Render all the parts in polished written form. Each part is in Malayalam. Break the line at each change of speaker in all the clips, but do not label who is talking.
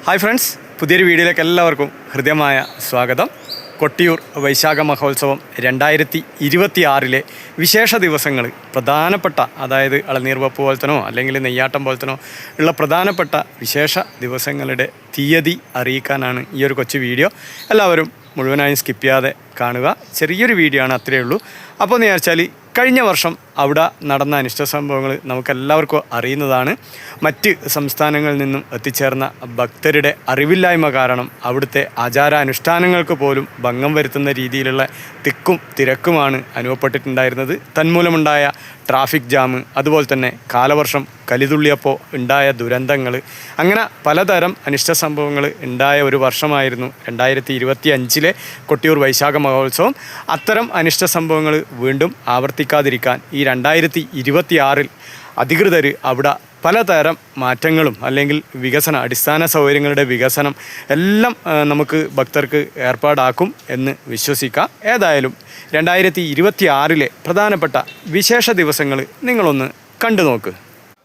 ഹായ് ഫ്രണ്ട്സ്, പുതിയൊരു വീഡിയോയിലേക്ക് എല്ലാവർക്കും ഹൃദ്യമായ സ്വാഗതം. കൊട്ടിയൂർ വൈശാഖ മഹോത്സവം 2026 വിശേഷ ദിവസങ്ങൾ, പ്രധാനപ്പെട്ട, അതായത് ഇളനീർവെപ്പ് പോലത്തനോ അല്ലെങ്കിൽ നെയ്യാട്ടം പോലത്തനോ ഉള്ള പ്രധാനപ്പെട്ട വിശേഷ ദിവസങ്ങളുടെ തീയതി അറിയിക്കാനാണ് ഈ ഒരു കൊച്ചു വീഡിയോ. എല്ലാവരും മുഴുവനായും സ്കിപ്പ് ചെയ്യാതെ കാണുക. ചെറിയൊരു വീഡിയോ ആണ്, അത്രയേ ഉള്ളൂ. അപ്പോൾ എന്ന് വിചാരിച്ചാൽ കഴിഞ്ഞ വർഷം അവിടെ നടന്ന അനിഷ്ട സംഭവങ്ങൾ നമുക്കെല്ലാവർക്കും അറിയുന്നതാണ്. മറ്റ് സംസ്ഥാനങ്ങളിൽ നിന്നും എത്തിച്ചേർന്ന ഭക്തരുടെ അറിവില്ലായ്മ കാരണം അവിടുത്തെ ആചാരാനുഷ്ഠാനങ്ങൾക്ക് പോലും ഭംഗം വരുത്തുന്ന രീതിയിലുള്ള തിക്കും തിരക്കുമാണ് അനുഭവപ്പെട്ടിട്ടുണ്ടായിരുന്നത്. തന്മൂലമുണ്ടായ ട്രാഫിക് ജാം, അതുപോലെ തന്നെ കാലവർഷം കലിതുള്ളിയപ്പോൾ ഉണ്ടായ ദുരന്തങ്ങൾ, അങ്ങനെ പലതരം അനിഷ്ട സംഭവങ്ങൾ ഉണ്ടായ ഒരു വർഷമായിരുന്നു 2025 കൊട്ടിയൂർ വൈശാഖ മഹോത്സവം. അത്തരം അനിഷ്ട സംഭവങ്ങൾ വീണ്ടും ആവർത്തിക്കാതിരിക്കാൻ ഈ 2026 അധികൃതർ അവിടെ പലതരം മാറ്റങ്ങളും അല്ലെങ്കിൽ അടിസ്ഥാന സൗകര്യങ്ങളുടെ വികസനം എല്ലാം നമുക്ക് ഭക്തർക്ക് ഏർപ്പാടാക്കും എന്ന് വിശ്വസിക്കാം. ഏതായാലും 2026 പ്രധാനപ്പെട്ട വിശേഷ ദിവസങ്ങൾ നിങ്ങളൊന്ന് കണ്ടു നോക്ക്.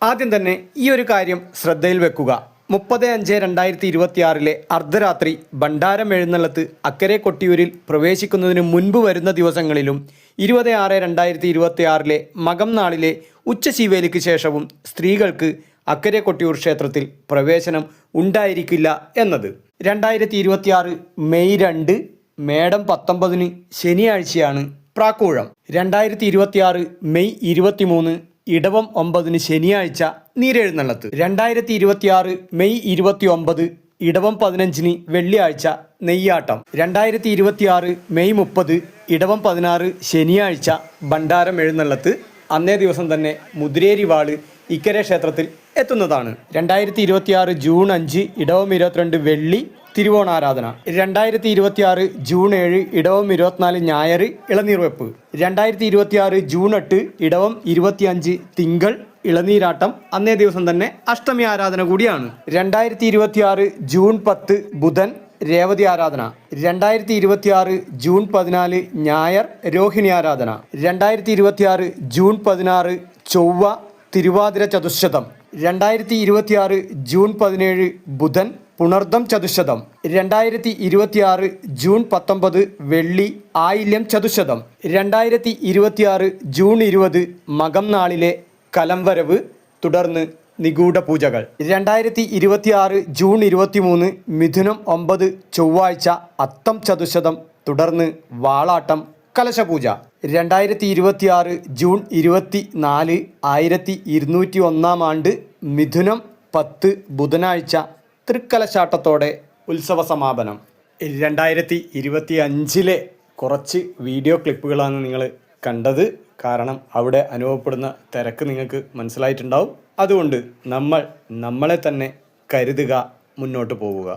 ആദ്യം തന്നെ ഈ ഒരു കാര്യം ശ്രദ്ധയിൽ വെക്കുക. 30/5/2026 അർദ്ധരാത്രി ഭണ്ഡാരം എഴുന്നള്ളത്ത് അക്കരെ കൊട്ടിയൂരിൽ പ്രവേശിക്കുന്നതിന് മുൻപ് വരുന്ന ദിവസങ്ങളിലും 20/6/2026 മകം നാളിലെ ഉച്ചശീവേലിക്ക് ശേഷവും സ്ത്രീകൾക്ക് അക്കരെ കൊട്ടിയൂർ ക്ഷേത്രത്തിൽ പ്രവേശനം ഉണ്ടായിരിക്കില്ല എന്നത്. 2026 മെയ് 2 മേടം 19 ശനിയാഴ്ചയാണ് പ്രാക്കൂഴം. 2026 മെയ് 23 ഇടവം 9 ശനിയാഴ്ച നീരെഴുന്നള്ളത്ത്. 2026 മെയ് 29 ഇടവം 15 വെള്ളിയാഴ്ച നെയ്യാട്ടം. 2026 മെയ് 30 ഇടവം 16 ശനിയാഴ്ച ഭണ്ഡാരം എഴുന്നള്ളത്ത്. അന്നേ ദിവസം തന്നെ മുതിരേരി വാള് ഇക്കരെ ക്ഷേത്രത്തിൽ എത്തുന്നതാണ്. 2026 ജൂൺ 5 ഇടവം 22 വെള്ളി തിരുവോണാരാധന. 2026 ജൂൺ 7 ഇടവം 24 ഞായർ ഇളനീർവെപ്പ്. 2026 ജൂൺ 8 ഇടവം 25 തിങ്കൾ ഇളനീരാട്ടം. അന്നേ ദിവസം തന്നെ അഷ്ടമി ആരാധന കൂടിയാണ്. 2026 ജൂൺ 10 ബുധൻ രേവതി ആരാധന. 2026 ജൂൺ 14 ഞായർ രോഹിണി ആരാധന. 2026 ജൂൺ 16 ചൊവ്വ തിരുവാതിര ചതുശ്ശതം. 2026 ജൂൺ 17 ബുധൻ പുണർദം ചതുശ്ശതം. 2026 ജൂൺ 19 വെള്ളി ആയില്യം ചതുശ്ശതം. 2026 ജൂൺ 20 മകം നാളിലെ കലംവരവ്, തുടർന്ന് നിഗൂഢ പൂജകൾ. 2026 ജൂൺ 23 മിഥുനം 9 ചൊവ്വാഴ്ച അത്തം ചതുശ്ശതം, തുടർന്ന് വാളാട്ടം കലശപൂജ. 2026 ജൂൺ 24 1201 ആണ്ട് മിഥുനം 10 ബുധനാഴ്ച തൃക്കലശാട്ടത്തോടെ ഉത്സവ സമാപനം. 2025 കുറച്ച് വീഡിയോ ക്ലിപ്പുകളാണ് നിങ്ങൾ കണ്ടത്. കാരണം അവിടെ അനുഭവപ്പെടുന്ന തിരക്ക് നിങ്ങൾക്ക് മനസ്സിലായിട്ടുണ്ടാവും. അതുകൊണ്ട് നമ്മളെ തന്നെ കരുതുക, മുന്നോട്ട് പോവുക.